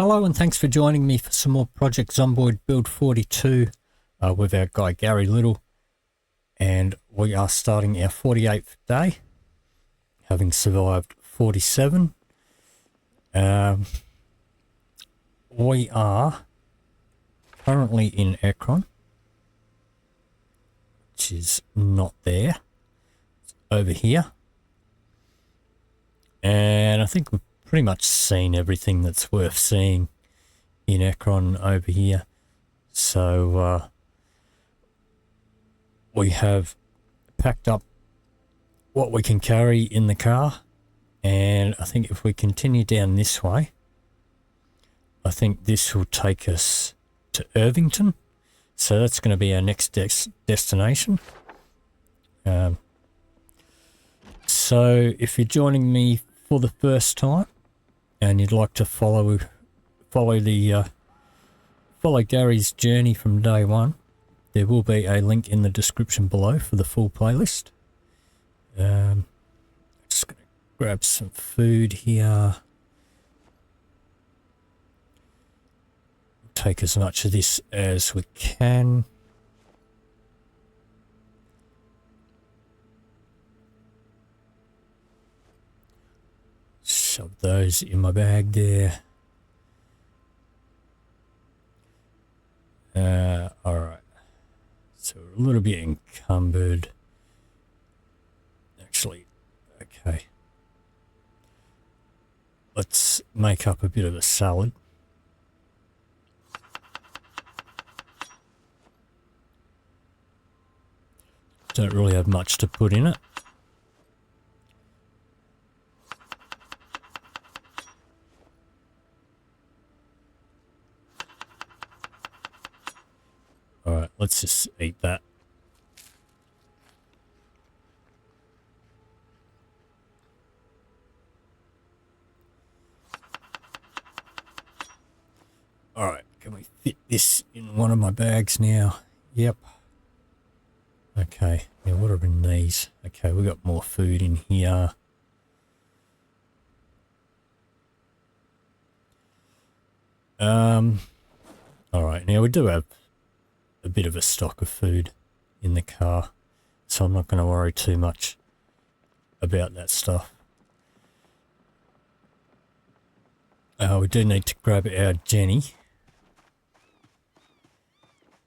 Hello and thanks for joining me for some more Project Zomboid Build 42 with our guy Gary Little, and we are starting our 48th day, having survived 47. We are currently in Ekron, which is not there, it's over here, and I think we've pretty much seen everything that's worth seeing in Ekron over here. So we have packed up what we can carry in the car, and I think if we continue down this way, I think this will take us to Irvington. So that's going to be our next destination. So if you're joining me for the first time and you'd like to follow Gary's journey from day one, there will be a link in the description below for the full playlist. Just gonna grab some food here. Take as much of this as we can. Shove those in my bag there. Alright. So we're a little bit encumbered. Actually, okay. Let's make up a bit of a salad. Don't really have much to put in it. Alright, let's just eat that. Alright, can we fit this in one of my bags now? Yep. Okay, now what are in these? Okay, we got more food in here. Alright, now we do have a bit of a stock of food in the car, so I'm not going to worry too much about that stuff. We do need to grab our Jenny.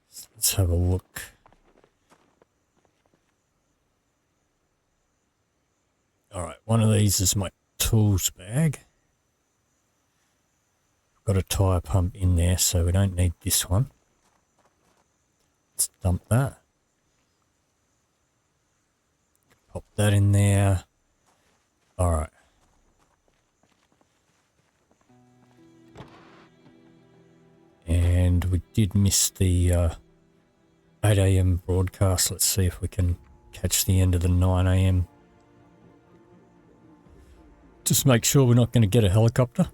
So let's have a look. Alright, one of these is my tools bag. Got a tyre pump in there, so we don't need this one. Let's dump that. Pop that in there. Alright. And we did miss the 8 AM broadcast. Let's see if we can catch the end of the 9 AM. Just make sure we're not going to get a helicopter.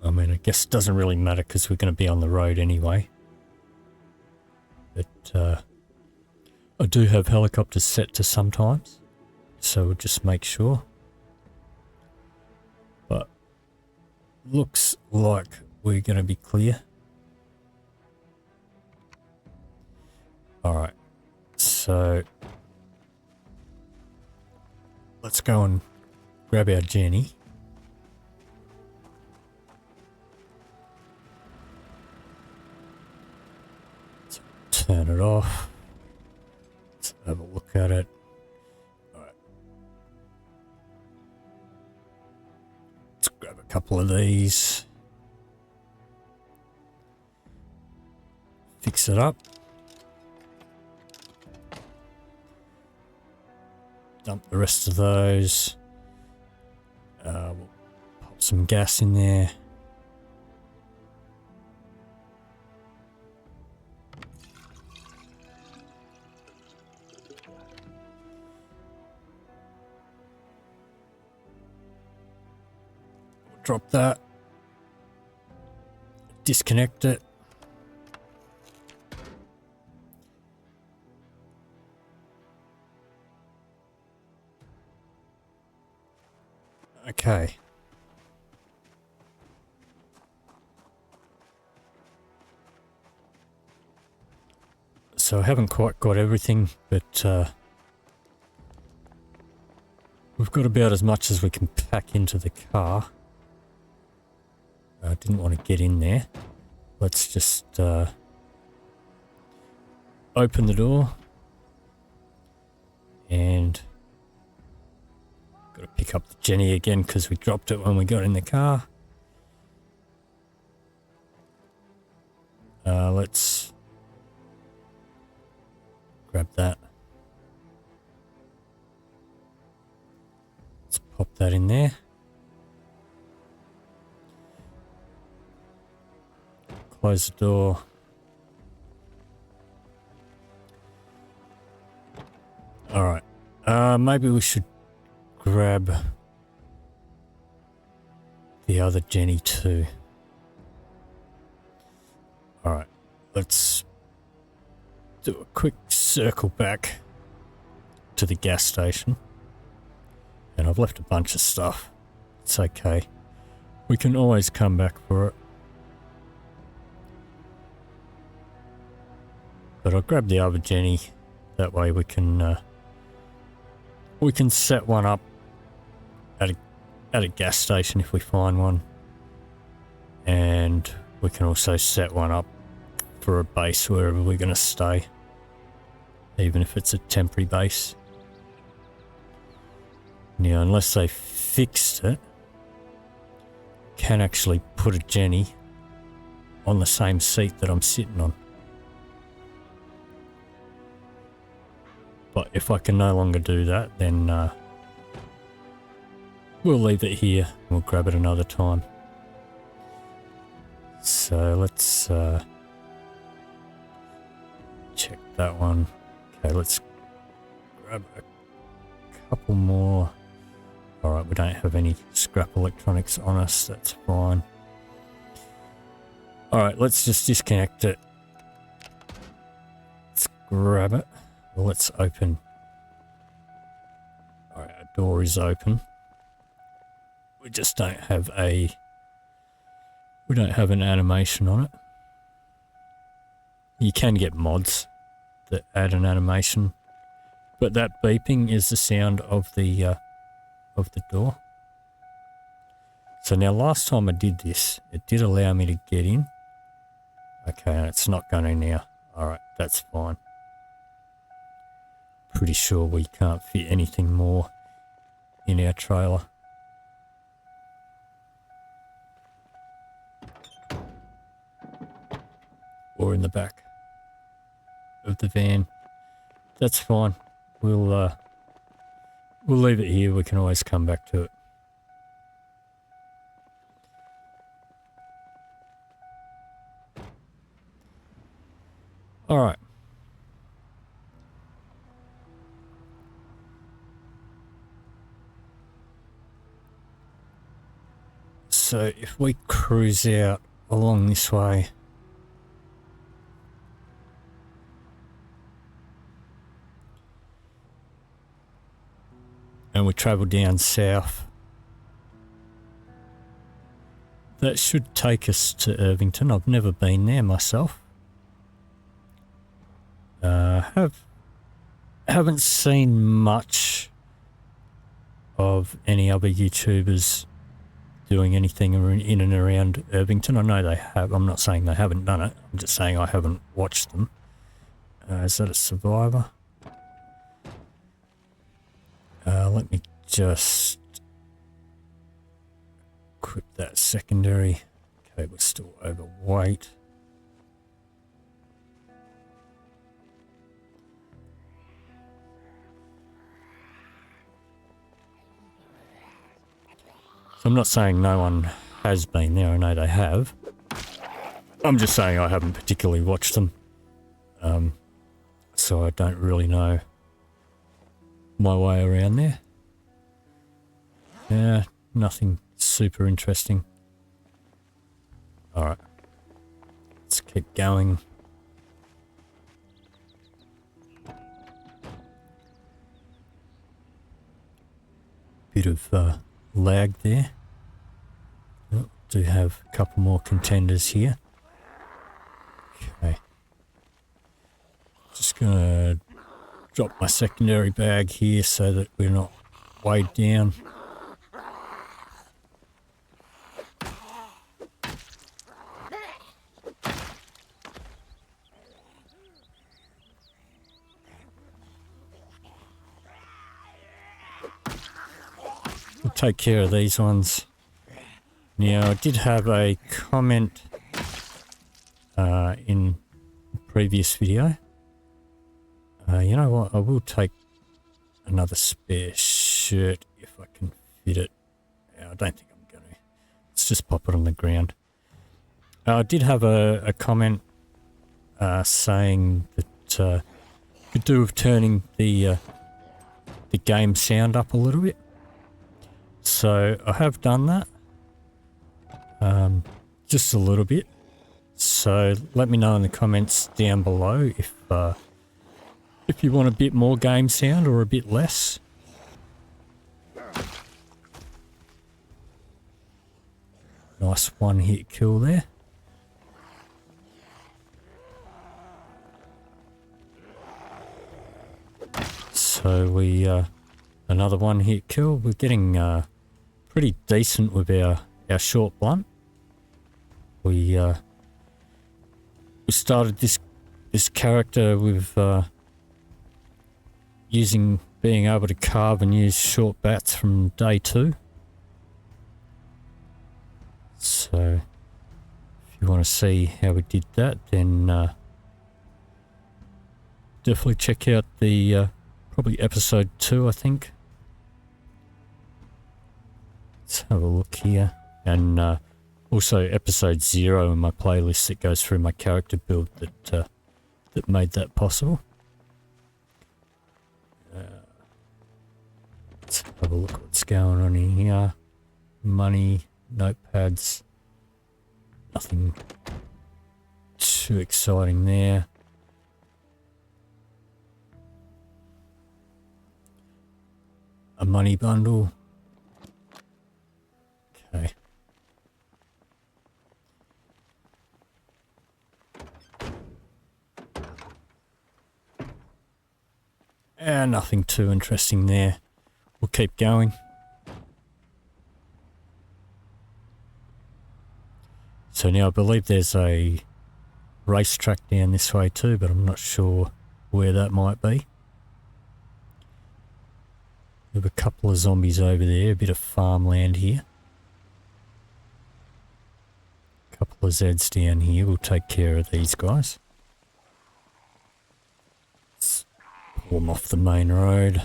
I mean, I guess it doesn't really matter because we're going to be on the road anyway. But I do have helicopters set to sometimes, so we'll just make sure. But looks like we're going to be clear. Alright, so let's go and grab our Jenny. Let's turn it off. Let's have a look at it. Alright. Let's grab a couple of these. Fix it up. Dump the rest of those. We'll pop some gas in there. We'll drop that. Disconnect it. Okay. So I haven't quite got everything, but we've got about as much as we can pack into the car. I didn't want to get in there. Let's just open the door and got to pick up the Jenny again because we dropped it when we got in the car. Let's grab that. Let's pop that in there. Close the door. Alright. Maybe we should grab the other Jenny too. Alright. Let's do a quick circle back to the gas station. And I've left a bunch of stuff. It's okay. We can always come back for it. But I'll grab the other Jenny. That way we can set one up at a gas station if we find one. And we can also set one up for a base wherever we're going to stay. Even if it's a temporary base. Now, unless they fixed it, can actually put a Jenny on the same seat that I'm sitting on. But if I can no longer do that, then we'll leave it here and we'll grab it another time. So let's check that one. Okay, let's grab a couple more. Alright, we don't have any scrap electronics on us, that's fine. Alright, let's just disconnect it. Let's grab it. Well, let's open. Alright, our door is open. We just don't have an animation on it. You can get mods that add an animation, but that beeping is the sound of the door. So now last time I did this, it did allow me to get in. Okay, and it's not going to now. Alright, that's fine. Pretty sure we can't fit anything more in our trailer. Or in the back of the van. That's fine. We'll leave it here. We can always come back to it. All right. So if we cruise out along this way, and we travel down south, that should take us to Irvington. I've never been there myself. Haven't seen much of any other YouTubers doing anything in and around Irvington. I know they have. I'm not saying they haven't done it. I'm just saying I haven't watched them. Is that a survivor? Let me just equip that secondary. Okay, we're still overweight. So I'm not saying no one has been there. I know they have. I'm just saying I haven't particularly watched them. So I don't really know my way around there. Yeah, nothing super interesting. Alright. Let's keep going. Bit of lag there. Oh, do have a couple more contenders here. Okay. Just Gonna drop my secondary bag here so that we're not weighed down. We'll take care of these ones. Now, I did have a comment in the previous video. You know what? I will take another spare shirt if I can fit it. I don't think I'm going to. Let's just pop it on the ground. I did have a comment saying that could do with turning the game sound up a little bit. So I have done that. Just a little bit. So let me know in the comments down below if you want a bit more game sound or a bit less. Nice one hit kill there. So we another one hit kill. We're getting pretty decent with our short blunt. We started this character with being able to carve and use short bats from day 2. So if you want to see how we did that, then definitely check out the probably episode 2, I think. Let's have a look here. And also episode 0 in my playlist that goes through my character build that made that possible. Let's have a look what's going on in here. Money, notepads, nothing too exciting there. A money bundle. Okay. And nothing too interesting there. We'll keep going. So now I believe there's a racetrack down this way too, but I'm not sure where that might be. We have a couple of zombies over there, a bit of farmland here. A couple of Zeds down here, we'll take care of these guys. Let's pull them off the main road.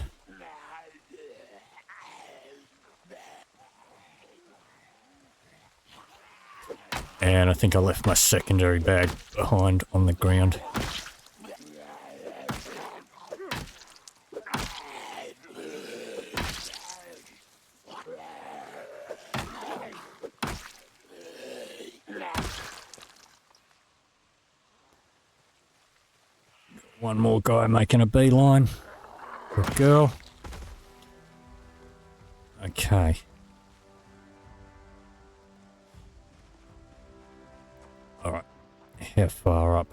And I think I left my secondary bag behind on the ground. One more guy making a beeline. Good girl. Okay. Alright. How far up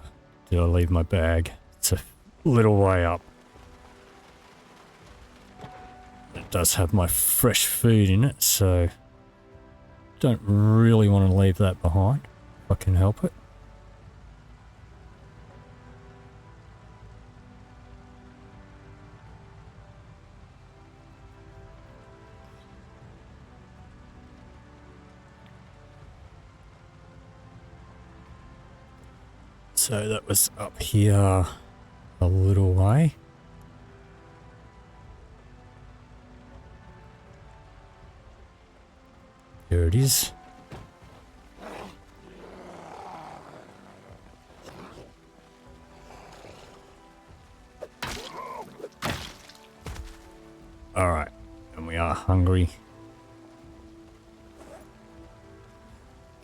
did I leave my bag? It's a little way up. It does have my fresh food in it, so don't really want to leave that behind if I can help it. So that was up here a little way. There it is. All right, and we are hungry.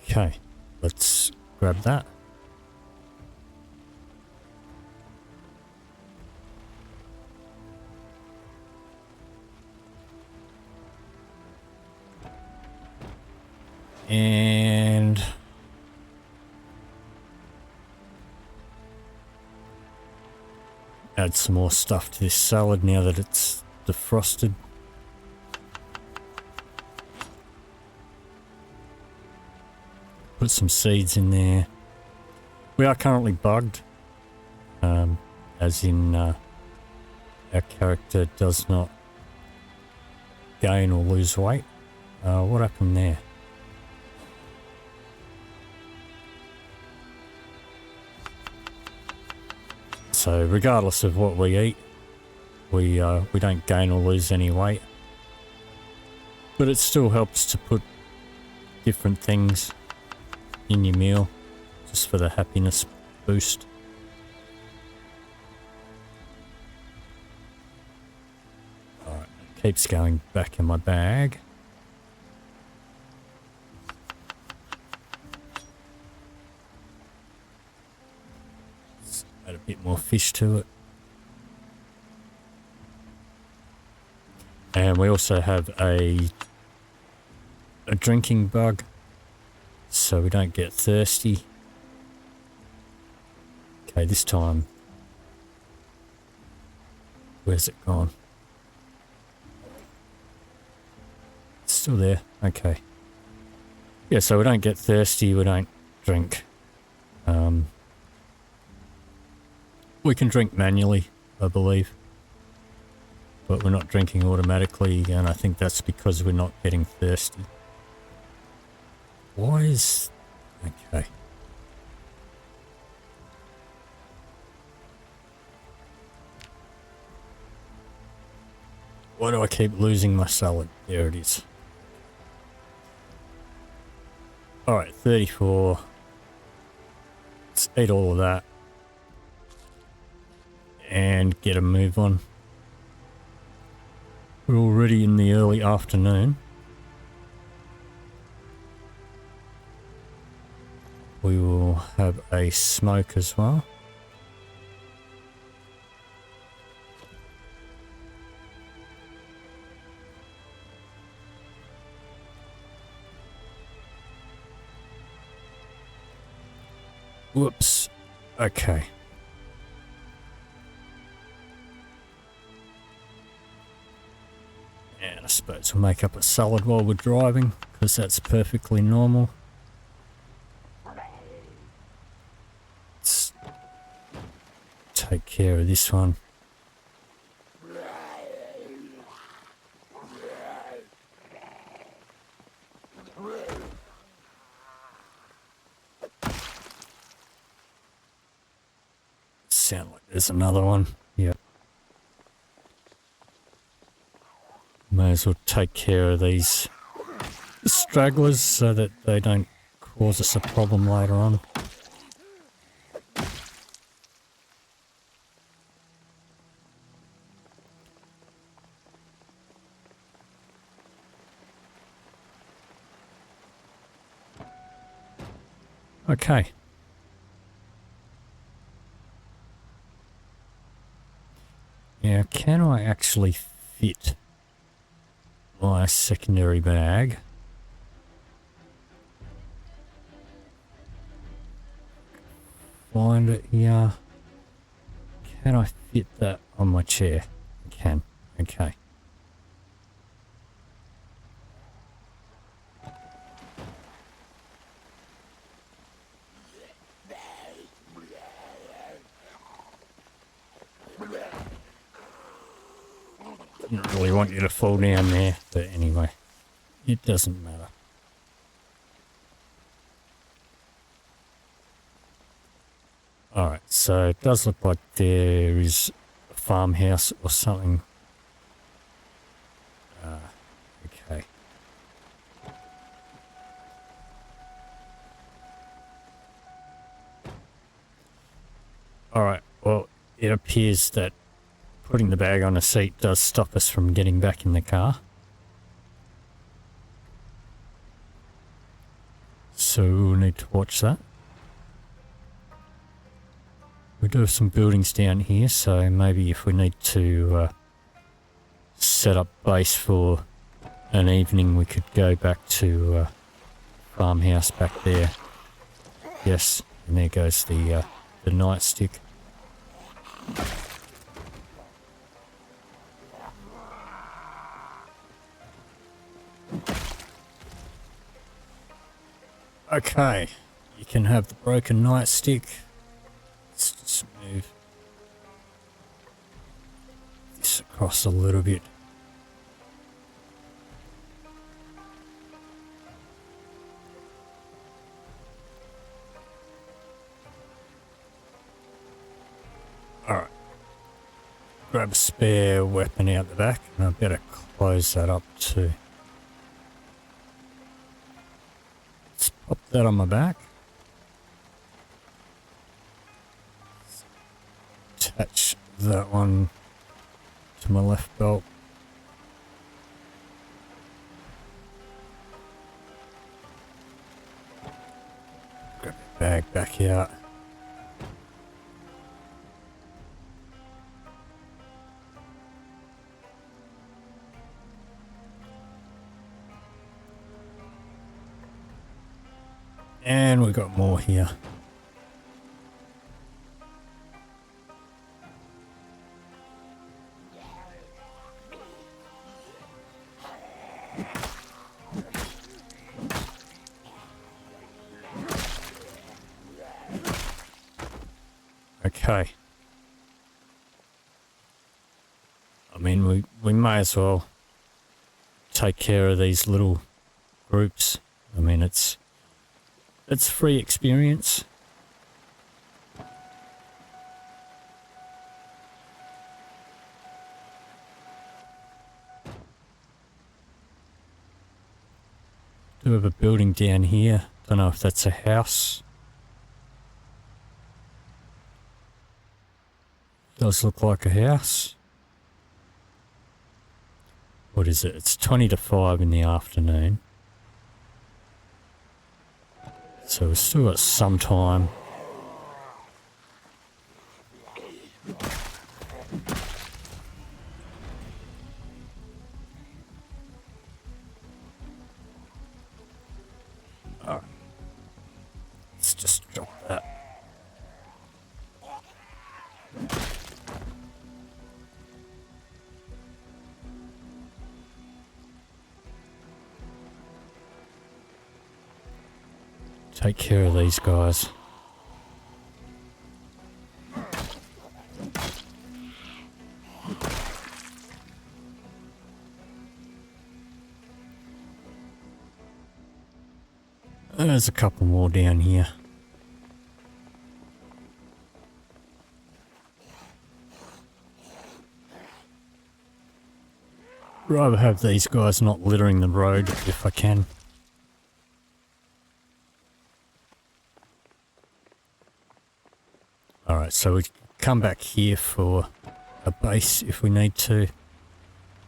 Okay, let's grab that. And add some more stuff to this salad now that it's defrosted. Put some seeds in there. We are currently bugged, as in our character does not gain or lose weight. What happened there? So regardless of what we eat, we don't gain or lose any weight. But it still helps to put different things in your meal, just for the happiness boost. Alright, it keeps going back in my bag. Let's add a bit more fish to it. And we also have a drinking bug, so we don't get thirsty. Okay, this time, where's it gone? It's still there. Okay. Yeah, so we don't get thirsty, we don't drink. We can drink manually, I believe, but we're not drinking automatically, and I think that's because we're not getting thirsty. Why is... okay. Why do I keep losing my salad? There it is. Alright, 34. Let's eat all of that. And get a move on. We're already in the early afternoon. We will have a smoke as well. Whoops. Okay. And I suppose we'll make up a salad while we're driving, because that's perfectly normal. Let's take care of this one. Sound like there's another one. Yep. May as well take care of these stragglers so that they don't cause us a problem later on. Okay. Now, can I actually fit my secondary bag? Find it here. Can I fit that on my chair? I can. Okay. Didn't really want you to fall down there, but anyway, it doesn't matter. Alright, so it does look like there is a farmhouse or something. Okay. Alright, well, it appears that putting the bag on a seat does stop us from getting back in the car. So we'll need to watch that. We do have some buildings down here, so maybe if we need to set up base for an evening, we could go back to farmhouse back there. Yes, and there goes the nightstick. Okay, you can have the broken nightstick. Let's just move this across a little bit. Alright. Grab a spare weapon out the back, and I better close that up too. Let's pop that on my back. Attach that one to my left belt. Grab the bag back out. And we got more here. Okay. I mean, we may as well take care of these little groups. I mean, it's free experience. Do have a building down here. Don't know if that's a house. Does look like a house. What is it? It's 20 to 5 in the afternoon. So we've still got some time. Alright. Let's just drop that. Take care of these guys. There's a couple more down here. Rather have these guys not littering the road if I can. Alright, so we come back here for a base if we need to.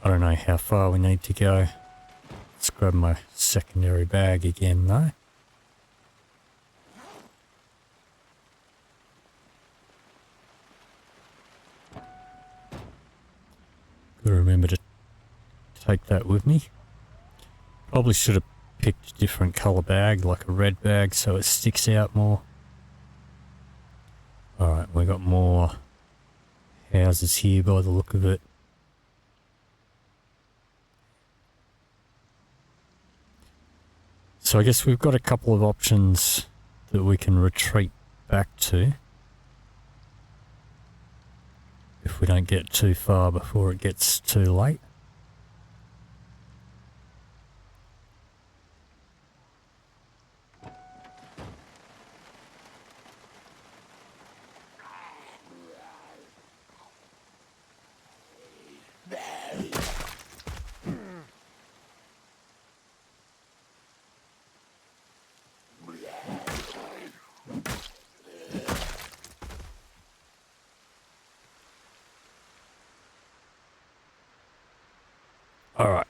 I don't know how far we need to go. Let's grab my secondary bag again though. Gotta remember to take that with me. Probably should have picked a different colour bag, like a red bag, so it sticks out more. Alright, we got more houses here by the look of it. So I guess we've got a couple of options that we can retreat back to if we don't get too far before it gets too late. Alright.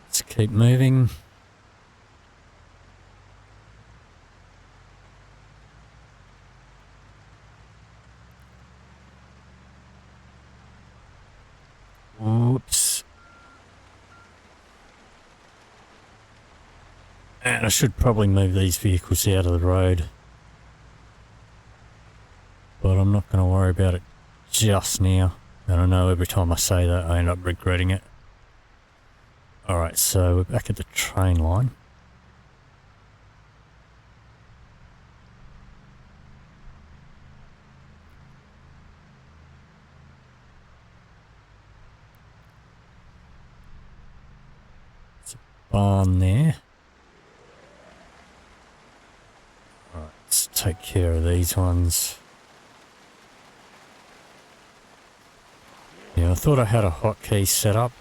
Let's keep moving. Oops. And I should probably move these vehicles out of the road. but I'm not going to worry about it just now. And I know every time I say that I end up regretting it. Alright, so we're back at the train line. There's a barn there. Alright, let's take care of these ones. Yeah, I thought I had a hotkey set up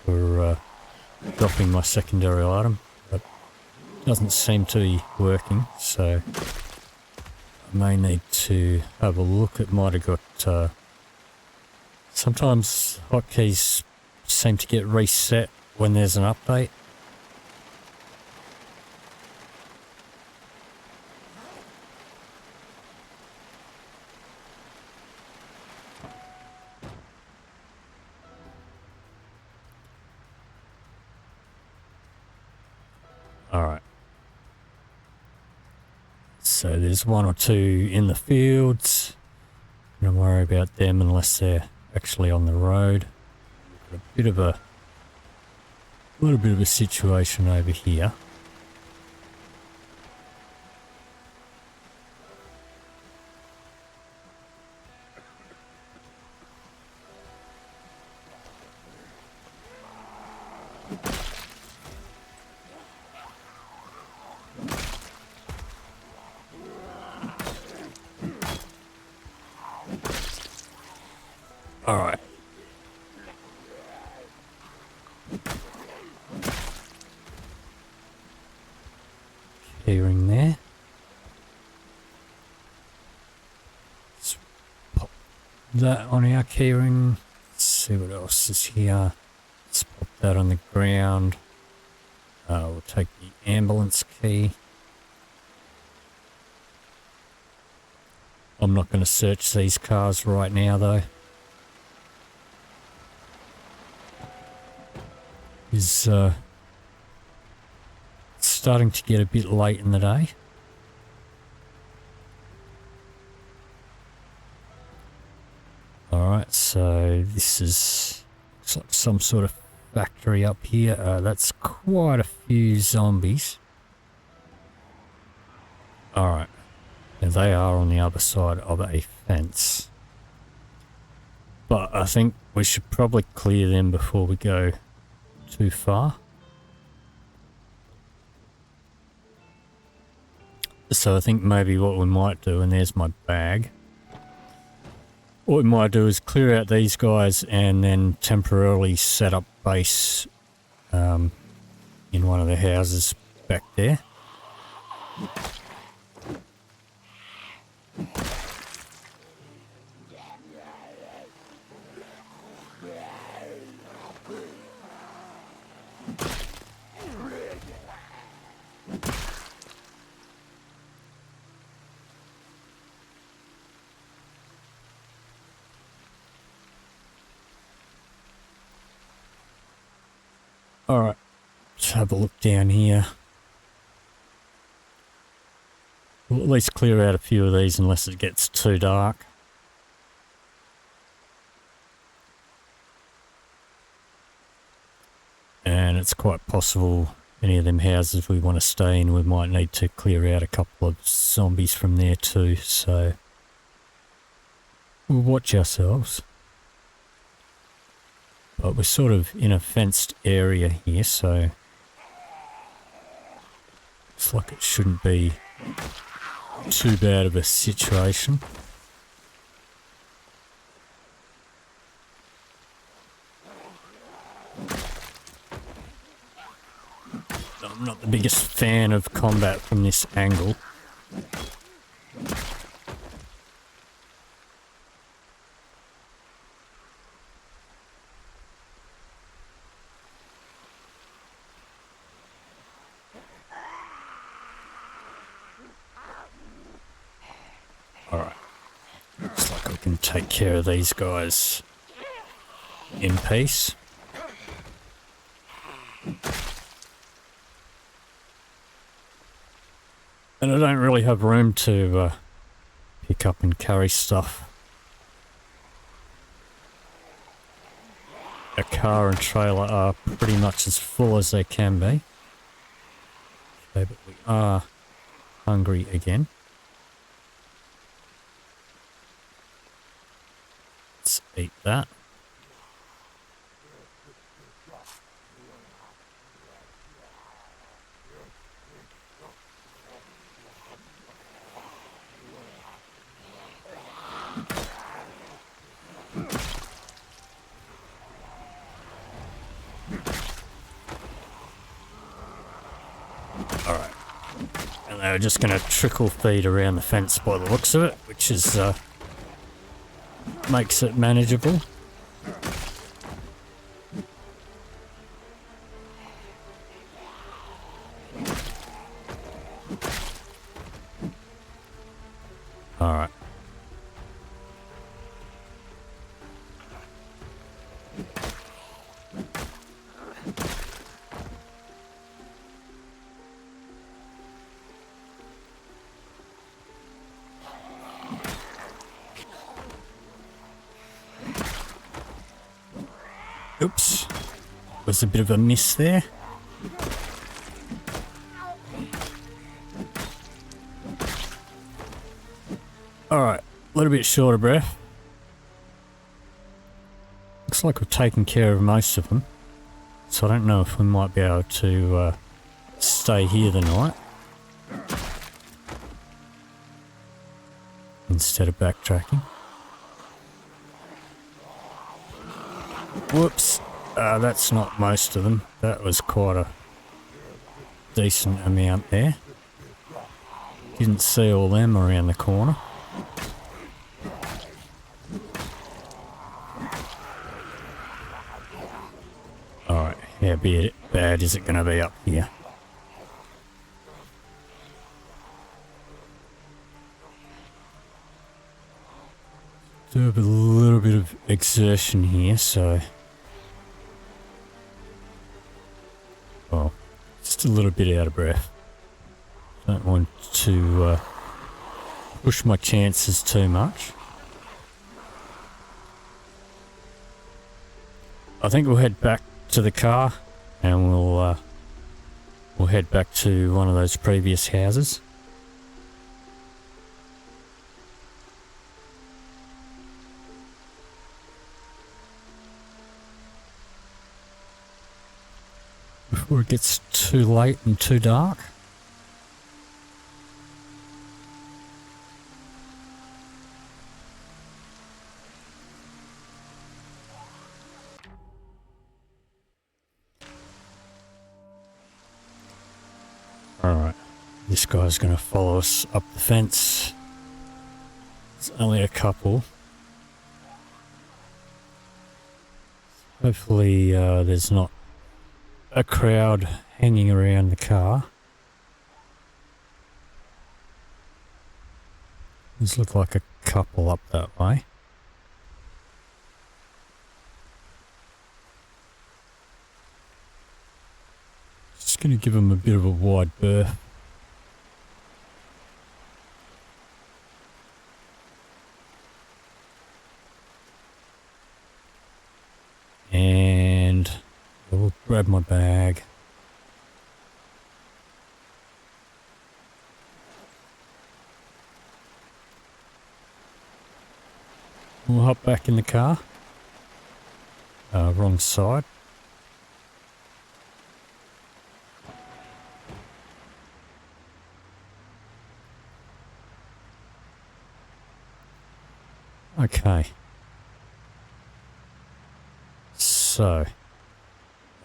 for dropping my secondary item, but it doesn't seem to be working, so I may need to have a look. It might have got... sometimes hotkeys seem to get reset when there's an update. Alright. So there's one or two in the fields. Don't worry about them unless they're actually on the road. A little bit of a situation over here. All right. Keyring there. Let's pop that on our keyring. Let's see what else is here. Let's pop that on the ground. We'll take the ambulance key. I'm not going to search these cars right now though. It's starting to get a bit late in the day. Alright, so this is some sort of factory up here. That's quite a few zombies. Alright, and they are on the other side of a fence. But I think we should probably clear them before we go too far. So I think maybe what we might do, and there's my bag, what we might do is clear out these guys and then temporarily set up base in one of the houses back there. Alright, let's have a look down here. We'll at least clear out a few of these unless it gets too dark. And it's quite possible any of them houses we want to stay in, we might need to clear out a couple of zombies from there too, so we'll watch ourselves. But we're sort of in a fenced area here, so it's like it shouldn't be too bad of a situation. I'm not the biggest fan of combat from this angle. Alright, looks like we can take care of these guys in peace. And I don't really have room to pick up and carry stuff. A car and trailer are pretty much as full as they can be. Okay, but we are hungry again. Let's eat that. Alright. And they're just going to trickle feed around the fence by the looks of it, which is makes it manageable. Alright. Oops. Was a bit of a miss there. Alright, a little bit short of breath. Looks like we've taken care of most of them. So I don't know if we might be able to stay here the night instead of backtracking. Whoops, that's not most of them. That was quite a decent amount there. Didn't see all them around the corner. Alright, how bad is it going to be up here? Do a little bit of exertion here, so... Well, just a little bit out of breath. Don't want to push my chances too much. I think we'll head back to the car and we'll head back to one of those previous houses. Before it gets too late and too dark. Alright, this guy's going to follow us up the fence. It's only a couple. Hopefully there's not a crowd hanging around the car. These look like a couple up that way. Just going to give them a bit of a wide berth. And I'll grab my bag. We'll hop back in the car. Wrong side. Okay. So,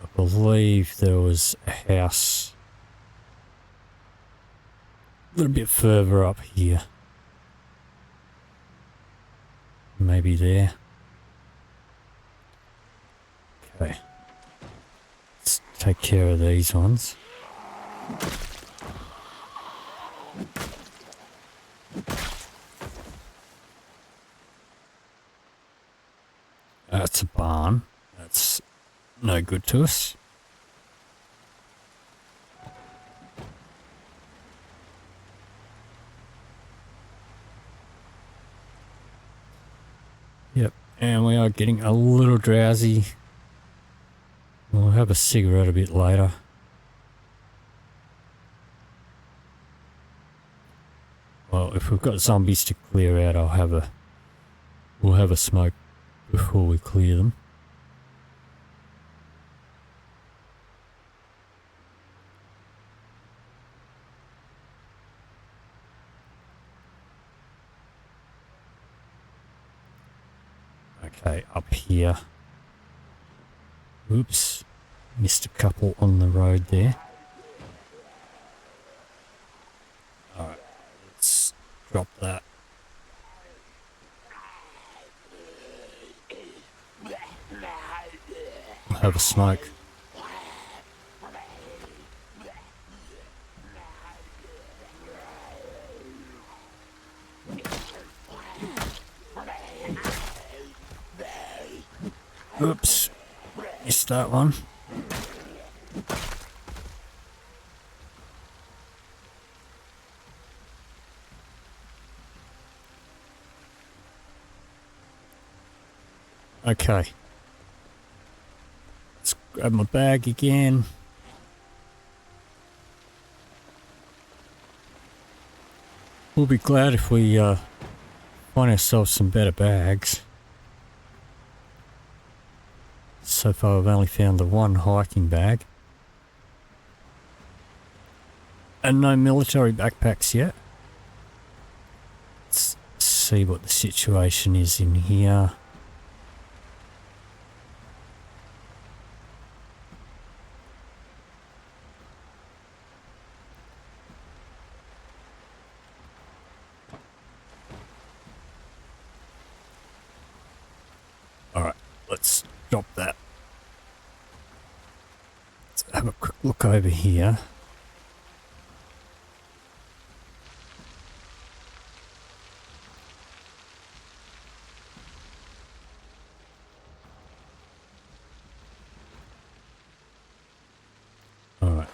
I believe there was a house a little bit further up here. Maybe there. Okay. Let's take care of these ones. That's a barn. That's no good to us. Yep, and we are getting a little drowsy. We'll have a cigarette a bit later. Well, if we've got zombies to clear out, we'll have a smoke before we clear them. Okay, up here. Oops, missed a couple on the road there. Alright, let's drop that. Have a smoke. Oops, missed that one. Okay. Let's grab my bag again. We'll be glad if we find ourselves some better bags. So far I've only found the one hiking bag. And no military backpacks yet. Let's see what the situation is in here. Alright, let's drop that. Let's have a quick look over here. Alright,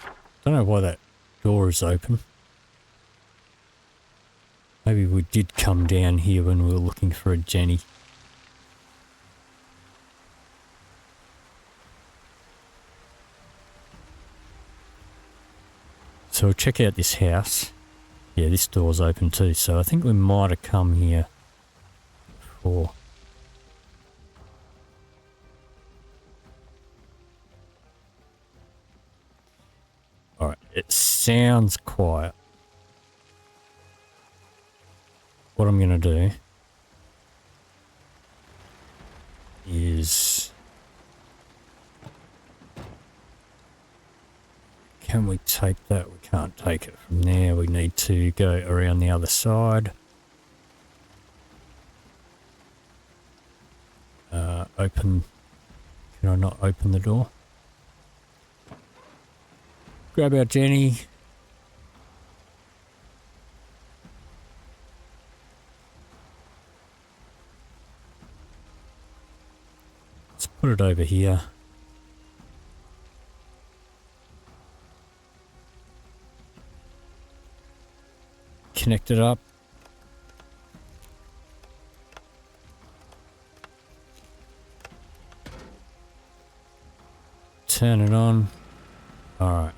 don't know why that door is open. Maybe we did come down here when we were looking for a Jenny. So we'll check out this house. Yeah, this door's open too, so I think we might have come here before. Alright, it sounds quiet. What I'm going to do is... Can we take that? We can't take it from there. We need to go around the other side. Open. Can I not open the door? Grab our Jenny. Let's put it over here. Connect it up. Turn it on. Alright.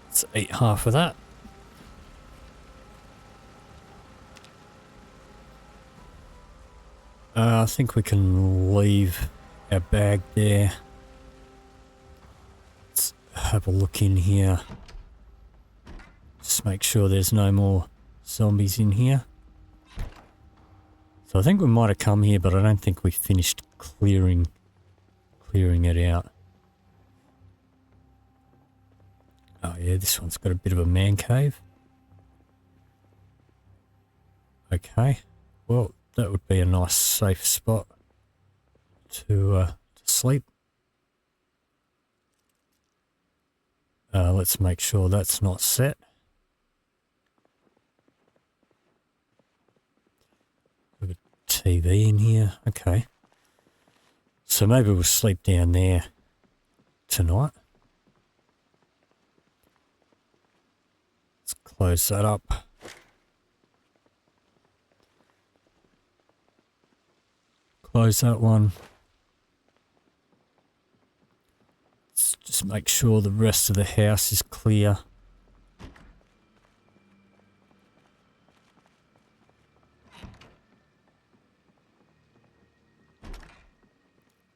Let's eat half of that. I think we can leave our bag there. Let's have a look in here. Just make sure there's no more zombies in here. So I think we might have come here, but I don't think we finished clearing it out. Oh yeah, this one's got a bit of a man cave. Okay, well that would be a nice safe spot to sleep. Let's make sure that's not set. We have a TV in here. Okay. So maybe we'll sleep down there tonight. close that up. Close that one. Let's just make sure the rest of the house is clear.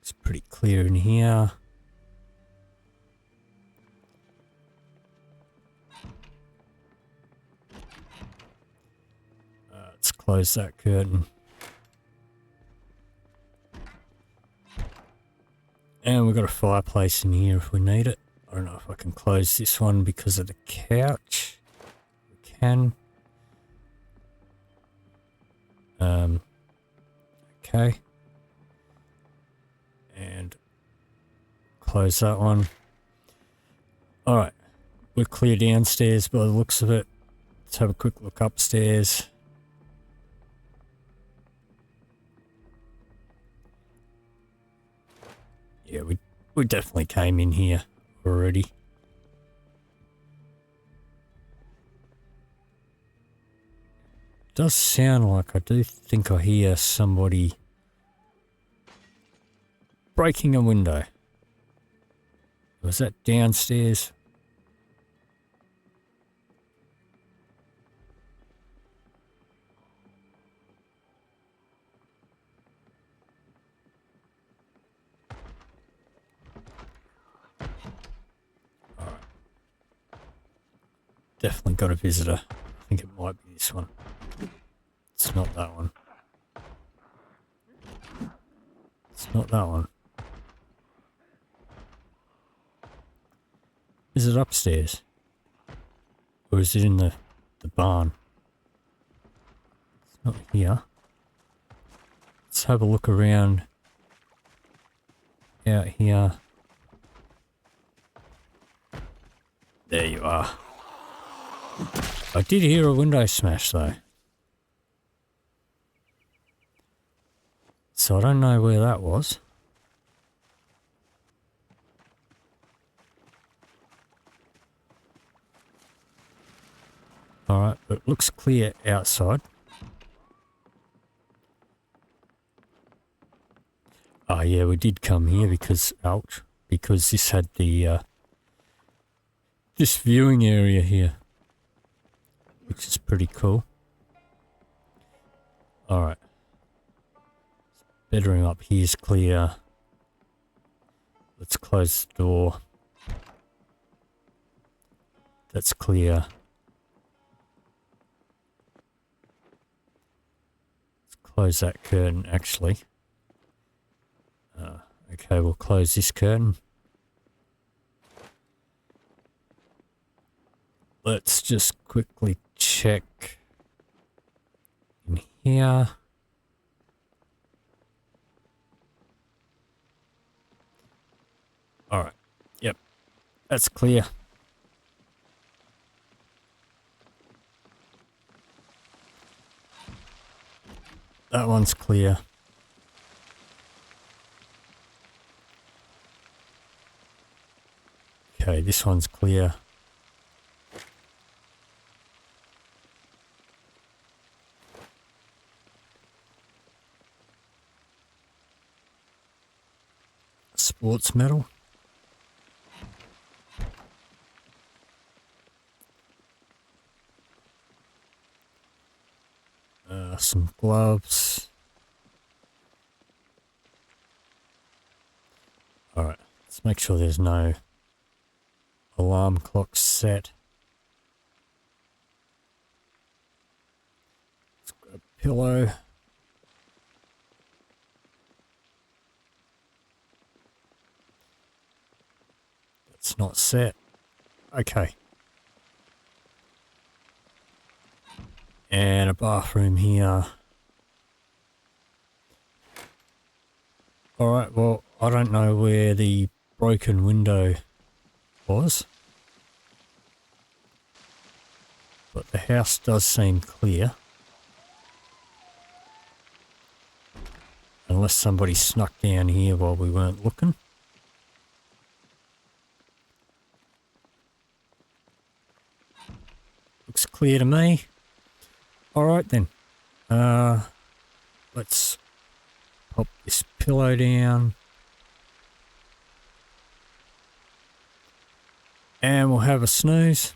It's pretty clear in here. Let's close that curtain. And we've got a fireplace in here if we need it. I don't know if I can close this one because of the couch. We can. Okay. And close that one. Alright. We're clear downstairs by the looks of it. Let's have a quick look upstairs. Yeah, we definitely came in here already. Does sound like I do think I hear somebody breaking a window. Was that downstairs? Definitely got a visitor. I think it might be this one. It's not that one. It's not that one. Is it upstairs? Or is it in the barn? It's not here. Let's have a look around out here. There you are. I did hear a window smash though. So I don't know where that was. Alright, but it looks clear outside. Oh yeah, we did come here because, ouch, because this had the, this viewing area here. Which is pretty cool. Alright. Bedroom up here is clear. Let's close the door. That's clear. Let's close that curtain actually. Okay, we'll close this curtain. Let's just quickly check in here. Alright, yep, that's clear. That one's clear. Okay, this one's clear. Sports medal. Some gloves. Alright, let's make sure there's no alarm clock set. Let's grab a pillow. It's not set. Okay. And a bathroom here. Alright, well, I don't know where the broken window was. But the house does seem clear. Unless somebody snuck down here while we weren't looking. Looks clear to me. All right then. Let's pop this pillow down. And we'll have a snooze.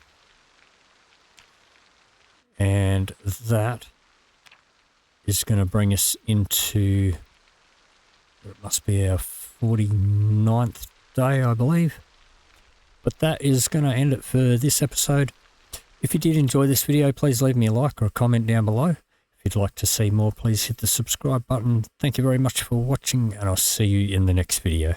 And that is going to bring us into, it must be our 49th day, I believe. But that is going to end it for this episode. If you did enjoy this video, please leave me a like or a comment down below. If you'd like to see more, please hit the subscribe button. Thank you very much for watching, and I'll see you in the next video.